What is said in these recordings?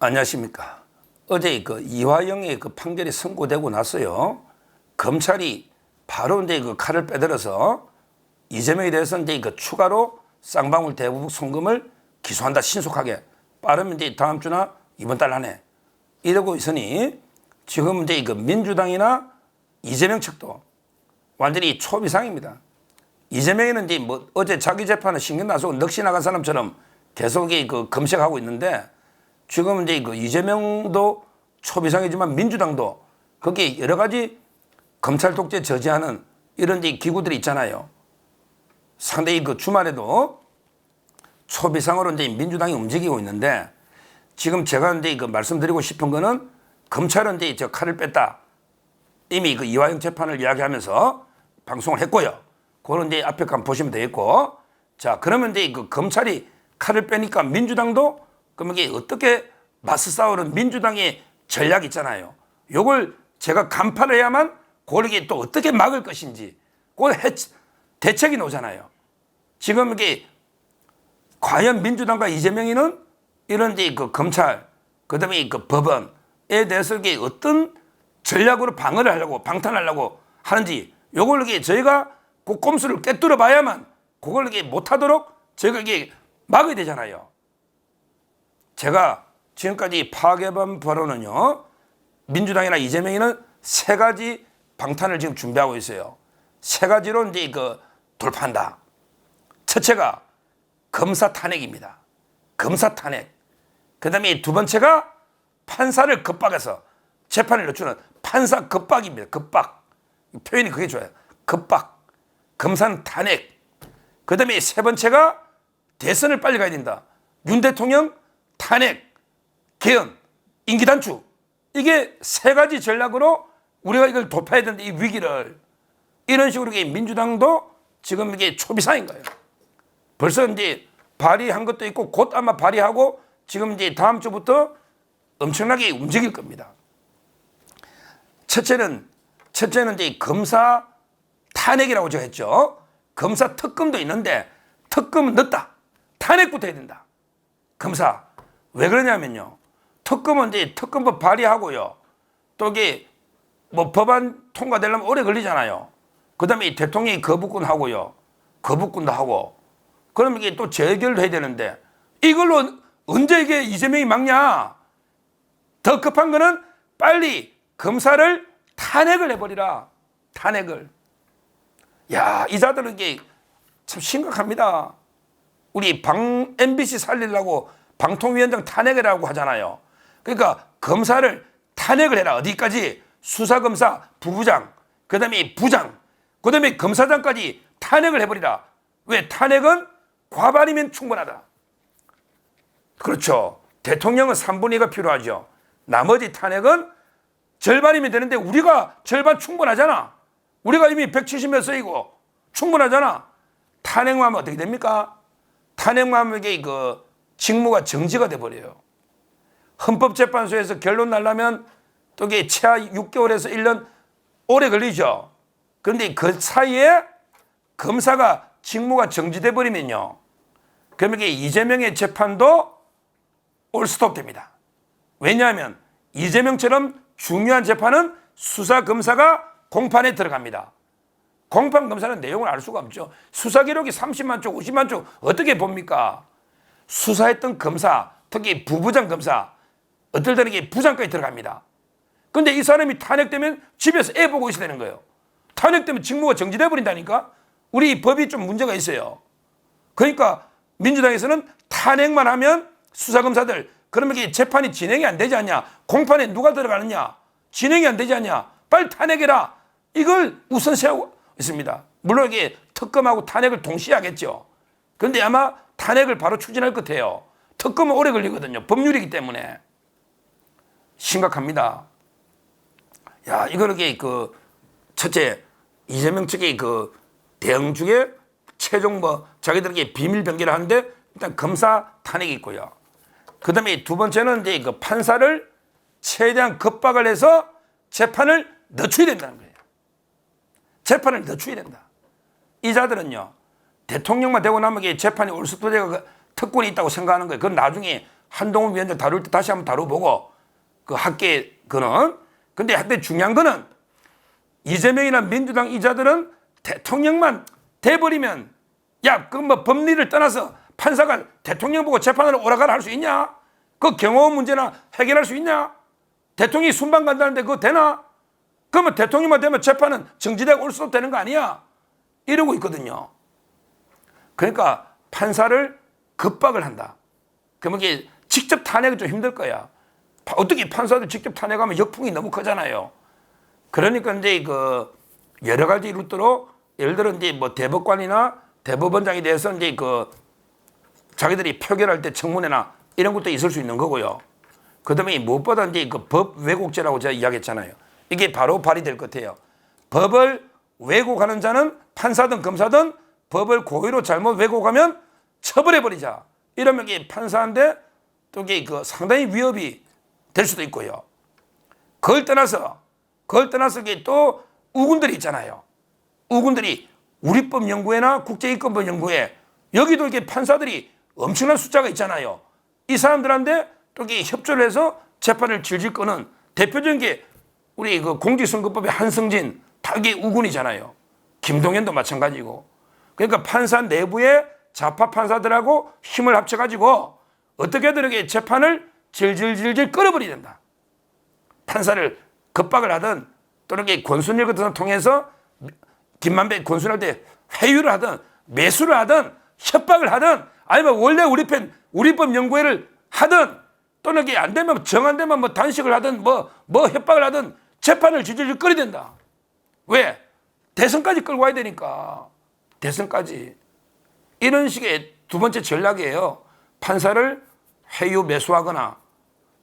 안녕하십니까. 어제 그 이화영의 그 판결이 선고되고 나서요, 검찰이 바로 이제 그 칼을 빼들어서 이재명에 대해서 이제 그 추가로 쌍방울 대북 송금을 기소한다. 신속하게. 빠르면 이제 다음 주나 이번 달 안에. 이러고 있으니 지금 이제 그 민주당이나 이재명 측도 완전히 초비상입니다. 이재명이는 이제 뭐 어제 자기 재판을 신경 나서 넋이 나간 사람처럼 계속 그 검색하고 있는데, 지금 이제 그 이재명도 초비상이지만 민주당도 거기에 여러 가지 검찰 독재 저지하는 이런 이제 기구들이 있잖아요. 상당히 그 주말에도 초비상으로 이제 민주당이 움직이고 있는데, 지금 제가 이제 그 말씀드리고 싶은 거는, 검찰은 이제 저 칼을 뺐다. 이미 그 이화영 재판을 이야기하면서 방송을 했고요. 그런 이제 앞에 간 보시면 되겠고, 자, 그러면 이제 그 검찰이 칼을 빼니까 민주당도 그럼 이게 어떻게 맞서 싸우는 민주당의 전략 있잖아요. 요걸 제가 간파를 해야만 그걸 이게 또 어떻게 막을 것인지, 그걸 대책이 나오잖아요. 지금 이게 과연 민주당과 이재명이는 이런 이제 그 검찰, 그 다음에 그 법원에 대해서 이게 어떤 전략으로 방어를 하려고, 방탄하려고 하는지, 요걸 이게 저희가 그 꼼수를 꿰뚫어 봐야만 그걸 이게 못하도록 저희가 이게 막아야 되잖아요. 제가 지금까지 파괴범 발언은요, 민주당이나 이재명이는 세 가지 방탄을 지금 준비하고 있어요. 세 가지로 이제 그 돌파한다. 첫째가 검사 탄핵입니다. 검사 탄핵. 그 다음에 두 번째가 판사를 겁박해서 재판을 늦추는 판사 겁박입니다. 겁박. 표현이 그게 좋아요. 겁박. 검사는 탄핵. 그 다음에 세 번째가 대선을 빨리 가야 된다. 윤 대통령 탄핵, 개헌, 임기 단축. 이게 세 가지 전략으로 우리가 이걸 돌파해야 되는데, 이 위기를. 이런 식으로 민주당도 지금 이게 초비상인 거예요. 벌써 이제 발의한 것도 있고 곧 아마 발의하고 지금 이제 다음 주부터 엄청나게 움직일 겁니다. 첫째는 이제 검사 탄핵이라고 제가 했죠. 검사 특검도 있는데 특검은 늦다. 탄핵부터 해야 된다. 검사. 왜 그러냐면요, 특검은 이제 특검법 발의하고요, 또 이게 뭐 법안 통과되려면 오래 걸리잖아요. 그 다음에 대통령이 거부권 하고요, 거부권도 하고, 그럼 이게 또 재결도 해야 되는데, 이걸로 언제 이게 이재명이 막냐? 더 급한 거는 빨리 검사를 탄핵을 해버리라. 탄핵을. 야, 이 자들은 이게 참 심각합니다. 우리 MBC 살리려고 방통위원장 탄핵이라고 하잖아요. 그러니까 검사를 탄핵을 해라. 어디까지? 수사검사 부부장, 그 다음에 부장, 그 다음에 검사장까지 탄핵을 해버리라. 왜? 탄핵은 과반이면 충분하다. 그렇죠. 대통령은 3분의 2가 필요하죠. 나머지 탄핵은 절반이면 되는데, 우리가 절반 충분하잖아. 우리가 이미 170몇 석이고 충분하잖아. 탄핵만 하면 어떻게 됩니까? 탄핵만 하면 이게 그 직무가 정지가 돼버려요. 헌법재판소에서 결론 나려면 또 이게 최하 6개월에서 1년 오래 걸리죠. 그런데 그 사이에 검사가 직무가 정지돼 버리면요, 그러면 이게 이재명의 재판도 올스톱 됩니다. 왜냐하면 이재명처럼 중요한 재판은 수사검사가 공판에 들어갑니다. 공판 검사는 내용을 알 수가 없죠. 수사 기록이 30만 쪽, 50만 쪽 어떻게 봅니까? 수사했던 검사, 특히 부부장 검사, 어떨 때는 이게 부장까지 들어갑니다. 그런데 이 사람이 탄핵되면 집에서 애 보고 있어야 되는 거예요. 탄핵되면 직무가 정지돼 버린다니까. 우리 법이 좀 문제가 있어요. 그러니까 민주당에서는 탄핵만 하면 수사검사들, 그러면 이게 재판이 진행이 안 되지 않냐? 공판에 누가 들어가느냐? 진행이 안 되지 않냐? 빨리 탄핵해라. 이걸 우선 세우고 있습니다. 물론 이게 특검하고 탄핵을 동시에 하겠죠. 그런데 아마 탄핵을 바로 추진할 것 같아요. 특검은 오래 걸리거든요. 법률이기 때문에. 심각합니다. 야, 이거는 그 첫째, 이재명 측의 그 대응 중에 최종 자기들에게 비밀 병기를 하는데, 일단 검사 탄핵이 있고요. 그 다음에 두 번째는 이제 그 판사를 최대한 겁박을 해서 재판을 늦춰야 된다는 거예요. 재판을 늦춰야 된다. 이 자들은요, 대통령만 되고 나면 재판이 올스톱되고 특권이 있다고 생각하는 거예요. 그건 나중에 한동훈 위원장 다룰 때 다시 한번 다뤄보고 그 학계 그는. 근데 하여튼 중요한 거는 이재명이나 민주당 이자들은 대통령만 돼버리면 야, 그 뭐 법리를 떠나서 판사가 대통령 보고 재판을 오라가라 할 수 있냐? 그 경호원 문제나 해결할 수 있냐? 대통령이 순방 간다는데 그거 되나? 그러면 대통령만 되면 재판은 정지되고 올 수도 되는 거 아니야? 이러고 있거든요. 그러니까 판사를 급박을 한다. 그러면 이게 직접 탄핵은 좀 힘들 거야. 어떻게 판사들 직접 탄핵하면 역풍이 너무 크잖아요. 그러니까 이제 그 여러 가지 루트로 예를 들어 이제 뭐 대법관이나 대법원장에 대해서 이제 그 자기들이 표결할 때 청문회나 이런 것도 있을 수 있는 거고요. 그 다음에 무엇보다 이제 그 법 왜곡죄라고 제가 이야기했잖아요. 이게 바로 발휘될 것 같아요. 법을 왜곡하는 자는 판사든 검사든 법을 고의로 잘못 왜곡하면 처벌해버리자. 이러면 이게 판사한테 또 이게 그 상당히 위협이 될 수도 있고요. 그걸 떠나서 이게 또 우군들이 있잖아요. 우군들이 우리법 연구회나 국제인권법 연구회 여기도 이렇게 판사들이 엄청난 숫자가 있잖아요. 이 사람들한테 또 이게 협조를 해서 재판을 질질 거는 대표적인 게 우리 그 공직선거법의 한승진 다 이게 우군이잖아요. 김동연도 마찬가지고. 그러니까 판사 내부의 좌파 판사들하고 힘을 합쳐가지고 어떻게든 이렇게 재판을 질질질질 끌어버려야 된다. 판사를 급박을 하든 또는 권순일 같은 사람 통해서 김만배 권순일 때 회유를 하든 매수를 하든 협박을 하든 아니면 원래 우리법 연구회를 하든 또는 이게 안 되면 정 안 되면 뭐 단식을 하든 뭐 협박을 하든 재판을 질질 끌어야 된다. 왜? 대선까지 끌고 와야 되니까. 대선까지. 이런 식의 두 번째 전략이에요. 판사를 회유 매수하거나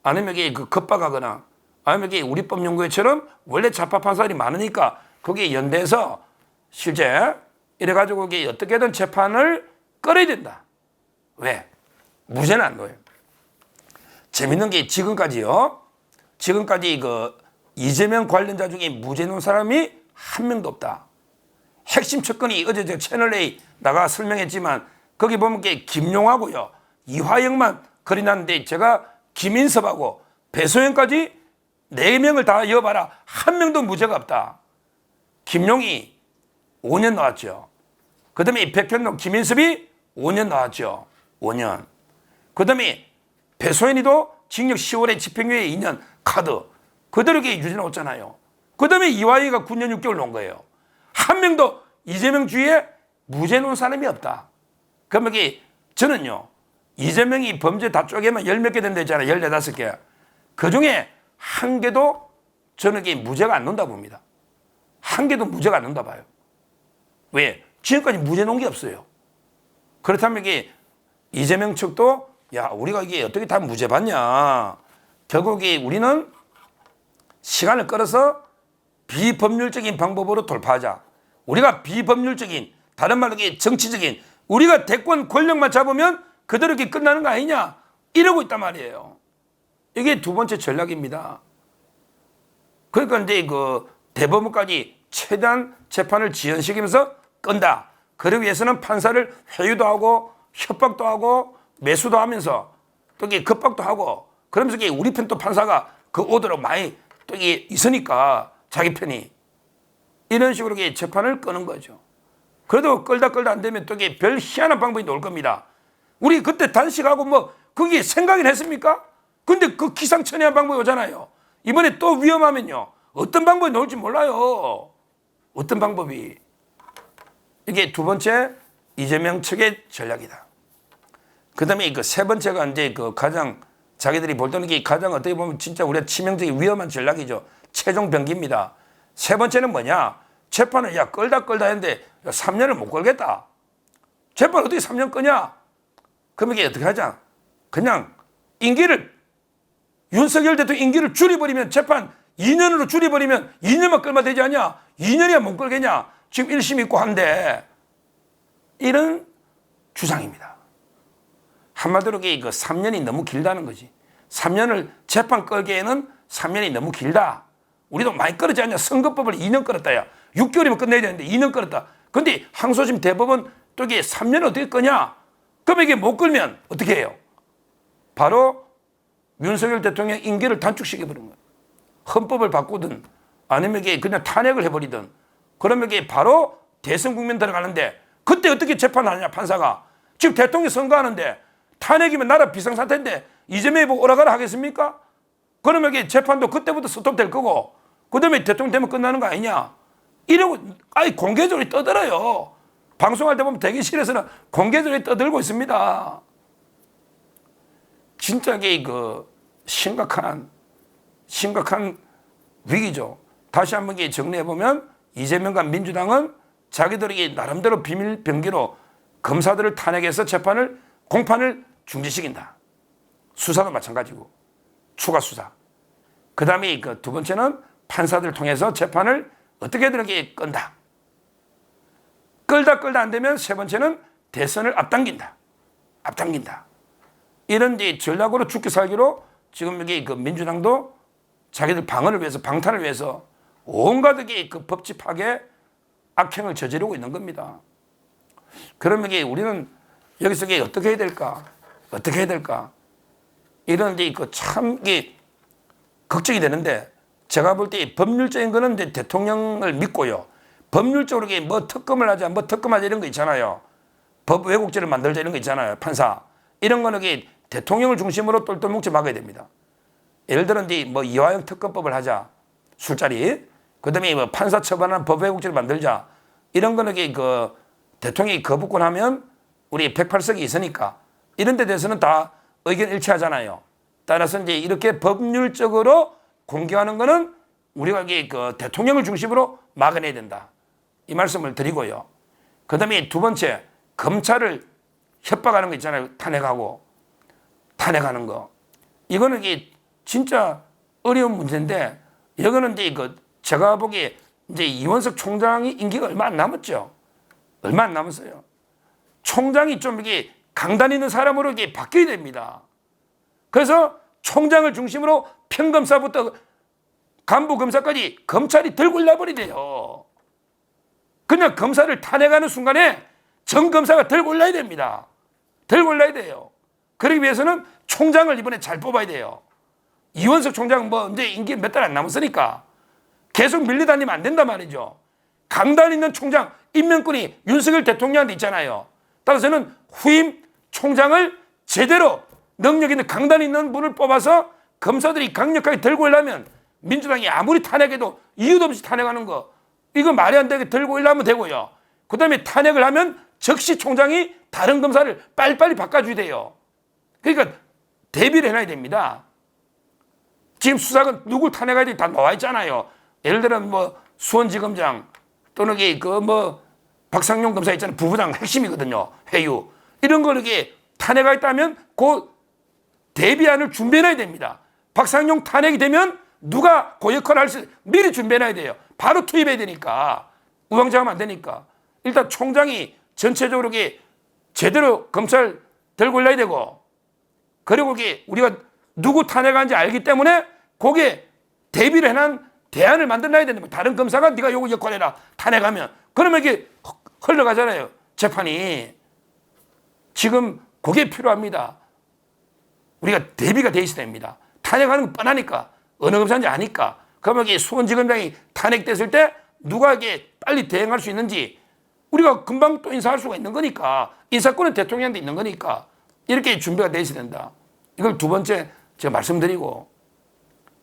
아니면 이게 그 급박하거나 아니면 이게 우리법 연구회처럼 원래 좌파 판사들이 많으니까 거기에 연대해서 실제 이래가지고 이게 어떻게든 재판을 끌어야 된다. 왜? 무죄는 안 넣어요. 재밌는 게 지금까지요. 지금까지 그 이재명 관련자 중에 무죄 놓은 사람이 한 명도 없다. 핵심 척건이 어제 제가 채널A 나가 설명했지만 거기 보면 게 김용하고요. 이화영만 거리 났는데 제가 김인섭하고 배소영까지 4명을 다 이어봐라. 한 명도 무죄가 없다. 김용이 5년 나왔죠. 그 다음에 백현동 김인섭이 5년 나왔죠. 5년. 그 다음에 배소연이도 징역 10월에 집행유예 2년 카드. 그대로 유죄 나왔잖아요. 그 다음에 이화영이가 9년 6개월 놓은 거예요. 한 명도 이재명 주위에 무죄 놓은 사람이 없다. 그러면 이게 저는요. 이재명이 범죄 다 쪼개면 10몇 개 된다 했잖아요. 15개. 그 중에 한 개도 저는 이게 무죄가 안 논다 봅니다. 한 개도 무죄가 안 논다 봐요. 왜? 지금까지 무죄 놓은 게 없어요. 그렇다면 이게 이재명 측도 야, 우리가 이게 어떻게 다 무죄 받냐. 결국 우리는 시간을 끌어서 비법률적인 방법으로 돌파하자. 우리가 비법률적인, 다른 말로 정치적인, 우리가 대권 권력만 잡으면 그대로 이렇게 끝나는 거 아니냐. 이러고 있단 말이에요. 이게 두 번째 전략입니다. 그러니까 이제 그 대법원까지 최대한 재판을 지연시키면서 끈다. 그러기 위해서는 판사를 회유도 하고 협박도 하고 매수도 하면서 또 이게 급박도 하고 그러면서 이게 우리 편 또 판사가 그 오더로 많이 또 이게 있으니까 자기 편이 이런 식으로 이게 재판을 끄는 거죠. 그래도 끌다 안 되면 또 이게 별 희한한 방법이 나올 겁니다. 우리 그때 단식하고 뭐 그게 생각이 했습니까? 근데 그 기상천외한 방법이 오잖아요. 이번에 또 위험하면요. 어떤 방법이 나올지 몰라요. 어떤 방법이. 이게 두 번째 이재명 측의 전략이다. 그 다음에 그 세 번째가 이제 그 가장 자기들이 볼 때는 이게 가장 어떻게 보면 진짜 우리가 치명적인 위험한 전략이죠. 최종 병기입니다. 세 번째는 뭐냐? 재판을 끌다 했는데 3년을 못 걸겠다. 재판 어떻게 3년 끄냐? 그럼 이게 어떻게 하자? 그냥 임기를 윤석열 대통령 임기를 줄여버리면 재판 2년으로 줄여버리면 2년만 끌면 되지 않냐? 2년이야 못 끌겠냐? 지금 1심 있고 한데 이런 주장입니다. 한마디로 그 3년이 너무 길다는 거지. 3년을 재판 끌기에는 3년이 너무 길다. 우리도 많이 끌었지 않냐? 선거법을 2년 끌었다. 야. 6개월이면 끝내야 되는데 2년 끌었다. 근데 항소심 대법원 또 이게 3년을 어떻게 끄냐? 그럼 이게 못 끌면 어떻게 해요? 바로 윤석열 대통령 임기를 단축시켜버린 거예요. 헌법을 바꾸든 아니면 이게 그냥 탄핵을 해버리든 그러면 이게 바로 대선 국면 들어가는데 그때 어떻게 재판하느냐 판사가. 지금 대통령 선거하는데 탄핵이면 나라 비상사태인데 이재명이 보고 오라가라 하겠습니까? 그러면 이게 재판도 그때부터 스톱될 거고 그다음에 대통령 되면 끝나는 거 아니냐. 이러고 아예 공개적으로 떠들어요. 방송할 때 보면 대기실에서는 공개적으로 떠들고 있습니다. 진짜 이게 심각한 위기죠. 다시 한번 정리해 보면 이재명과 민주당은 자기들에게 나름대로 비밀 병기로 검사들을 탄핵해서 공판을 중지시킨다. 수사도 마찬가지고 추가 수사. 그 다음에 두 번째는 판사들을 통해서 재판을 어떻게든 끈다. 끌다 안 되면 세 번째는 대선을 앞당긴다. 이런 전략으로 죽기 살기로 지금 여기 민주당도 자기들 방어를 위해서 방탄을 위해서 온갖 법치 파괴 악행을 저지르고 있는 겁니다. 그러면 우리는 여기서 어떻게 해야 될까? 이런 참 걱정이 되는데 제가 볼 때 법률적인 거는 이제 대통령을 믿고요. 법률적으로 뭐 특검을 하자, 이런 거 있잖아요. 법 왜곡죄를 만들자 이런 거 있잖아요. 판사. 이런 거는 대통령을 중심으로 똘똘 뭉쳐 막아야 됩니다. 예를 들어 뭐 이화영 특검법을 하자. 술자리. 그 다음에 뭐 판사 처벌하는 법 왜곡죄를 만들자. 이런 거는 대통령이 거부권 하면 우리 108석이 있으니까 이런 데 대해서는 다 의견 일치하잖아요. 따라서 이제 이렇게 법률적으로 공개하는 거는 우리가 대통령을 중심으로 막아내야 된다. 이 말씀을 드리고요. 그 다음에 두 번째, 검찰을 협박하는 거 있잖아요. 탄핵하는 거. 이거는 진짜 어려운 문제인데, 이거는 이제 제가 보기에 이제 이원석 총장이 임기가 얼마 안 남았죠. 얼마 안 남았어요. 총장이 좀 강단 있는 사람으로 바뀌어야 됩니다. 그래서 총장을 중심으로 평검사부터 간부 검사까지 검찰이 들고 일어나버리대요. 그냥 검사를 탄핵하는 순간에 전 검사가 들고 올라야 됩니다. 들고 올라야 돼요. 그러기 위해서는 총장을 이번에 잘 뽑아야 돼요. 이원석 총장 이제 임기 몇 달 안 남았으니까 계속 밀려다니면 안 된단 말이죠. 강단 있는 총장, 임명권이 윤석열 대통령한테 있잖아요. 따라서는 후임 총장을 제대로 능력 있는 강단 있는 분을 뽑아서 검사들이 강력하게 들고 오려면 민주당이 아무리 탄핵해도 이유도 없이 탄핵하는 거 이거 말이 안 되게 들고 오려면 되고요. 그 다음에 탄핵을 하면 즉시 총장이 다른 검사를 빨리빨리 바꿔줘야 돼요. 그러니까 대비를 해놔야 됩니다. 지금 수사관 누굴 탄핵해야 돼 다 나와 있잖아요. 예를 들어 수원지검장 또는 박상용 검사 있잖아요. 부부장 핵심이거든요. 회유. 이런 걸 탄핵하겠다면 그 대비안을 준비해놔야 됩니다. 박상용 탄핵이 되면 누가 그 역할을 할 수 미리 준비해놔야 돼요. 바로 투입해야 되니까. 우왕좌왕하면 안 되니까. 일단 총장이 전체적으로 제대로 검찰 들고 올라야 되고, 그리고 우리가 누구 탄핵하는지 알기 때문에 거기에 대비를 해놓은 대안을 만들어놔야 되는 거예요. 다른 검사가 네가 요거 역할해라. 탄핵하면. 그러면 흘러가잖아요. 재판이. 지금 그게 필요합니다. 우리가 대비가 돼 있어야 됩니다. 탄핵하는 건 뻔하니까. 어느 검사인지 아니까. 그러면 수원지검장이 탄핵됐을 때 누가 빨리 대응할 수 있는지 우리가 금방 또 인사할 수가 있는 거니까. 인사권은 대통령한테 있는 거니까. 이렇게 준비가 돼 있어야 된다. 이걸 두 번째 제가 말씀드리고,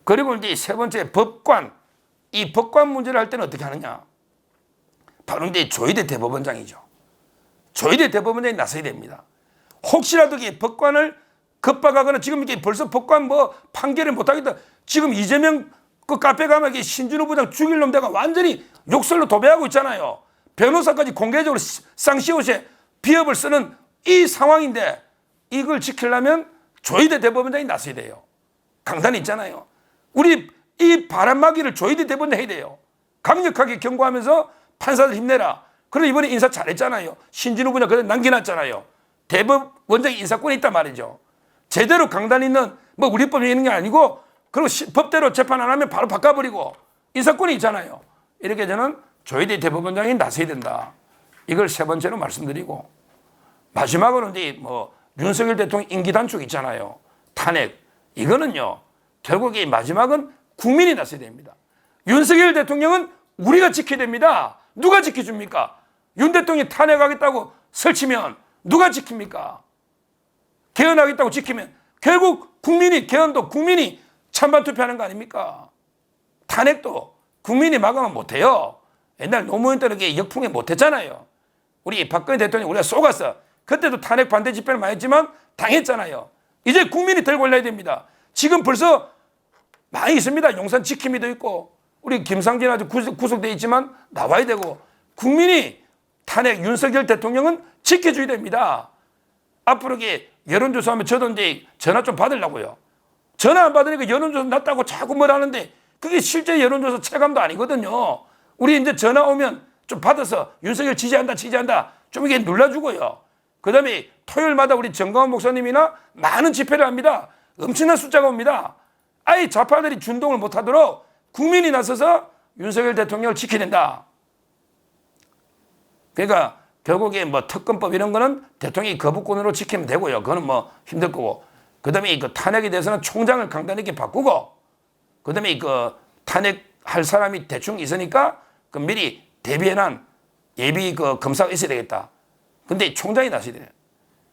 그리고 이제 세 번째 법관. 이 법관 문제를 할 때는 어떻게 하느냐. 바로 이제 조희대 대법원장이죠. 조희대 대법원장이 나서야 됩니다. 혹시라도 법관을 겁박하거나 지금 벌써 법관 판결을 못하겠다. 지금 이재명 카페 가면 신진우 부장 죽일 놈 대가 완전히 욕설로 도배하고 있잖아요. 변호사까지 공개적으로 쌍시옷에 비협을 쓰는 이 상황인데 이걸 지키려면 조희대 대법원장이 나서야 돼요. 강단이 있잖아요. 우리 이 바람막이를 조희대 대법원장이 해야 돼요. 강력하게 경고하면서 판사들 힘내라. 그래서 이번에 인사 잘했잖아요. 신진우 부장 그래 남겨놨잖아요. 대법원장이 인사권이 있단 말이죠. 제대로 강단 있는 우리 법에 있는 게 아니고 그리고 법대로 재판 안 하면 바로 바꿔버리고 인사권이 있잖아요. 이렇게 저는 조희대 대법원장이 나서야 된다. 이걸 세 번째로 말씀드리고, 마지막으로 이제 윤석열 대통령 임기 단축 있잖아요. 탄핵, 이거는요 결국에 마지막은 국민이 나서야 됩니다. 윤석열 대통령은 우리가 지켜야 됩니다. 누가 지켜줍니까? 윤 대통령이 탄핵하겠다고 설치면 누가 지킵니까? 개헌하겠다고 지키면 결국 국민이, 개헌도 국민이 찬반 투표하는 거 아닙니까? 탄핵도 국민이 막으면 못해요. 옛날 노무현 때는 역풍에 못했잖아요. 우리 박근혜 대통령 우리가 속았어. 그때도 탄핵 반대 집회를 많이 했지만 당했잖아요. 이제 국민이 들고 올려야 됩니다. 지금 벌써 많이 있습니다. 용산 지킴이도 있고 우리 김상진 아주 구속돼 있지만 나와야 되고 국민이 탄핵 윤석열 대통령은 지켜줘야 됩니다. 앞으로 여론조사하면 저도 이제 전화 좀 받으려고요. 전화 안 받으니까 여론조사 났다고 자꾸 뭘 하는데 그게 실제 여론조사 체감도 아니거든요. 우리 이제 전화 오면 좀 받아서 윤석열 지지한다 좀 이게 눌러주고요. 그 다음에 토요일마다 우리 정광훈 목사님이나 많은 집회를 합니다. 엄청난 숫자가 옵니다. 아예 좌파들이 준동을 못하도록 국민이 나서서 윤석열 대통령을 지켜야 된다. 그러니까 결국에 뭐 특검법 이런 거는 대통령이 거부권으로 지키면 되고요. 그거는 뭐 힘들 거고. 그 다음에 그 탄핵에 대해서는 총장을 강단 있게 바꾸고, 그 다음에 그 탄핵할 사람이 대충 있으니까 그 미리 대비해놓은 예비 그 검사가 있어야 되겠다. 근데 총장이 나서야 돼요.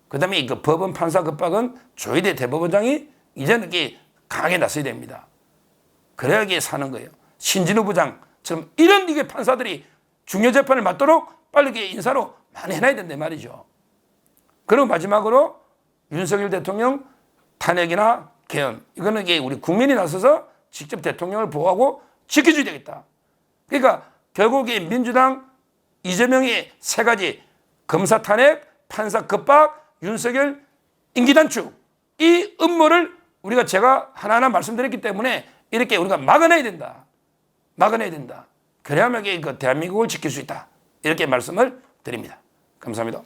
그 다음에 그 법원 판사 급박은 조희대 대법원장이 이제는 이게 강하게 나서야 됩니다. 그래야 이게 사는 거예요. 신진우 부장처럼 이런 이게 판사들이 중요 재판을 맡도록 빨리 이렇게 인사로 많이 해놔야 된단 말이죠. 그리고 마지막으로 윤석열 대통령 탄핵이나 개헌, 이거는 이게 우리 국민이 나서서 직접 대통령을 보호하고 지켜줘야 되겠다. 그러니까 결국에 민주당 이재명의 세 가지 검사 탄핵, 판사 급박, 윤석열 임기 단축, 이 음모를 우리가 제가 하나하나 말씀드렸기 때문에 이렇게 우리가 막아내야 된다. 막아내야 된다. 그래야만 그 대한민국을 지킬 수 있다. 이렇게 말씀을 드립니다. 감사합니다.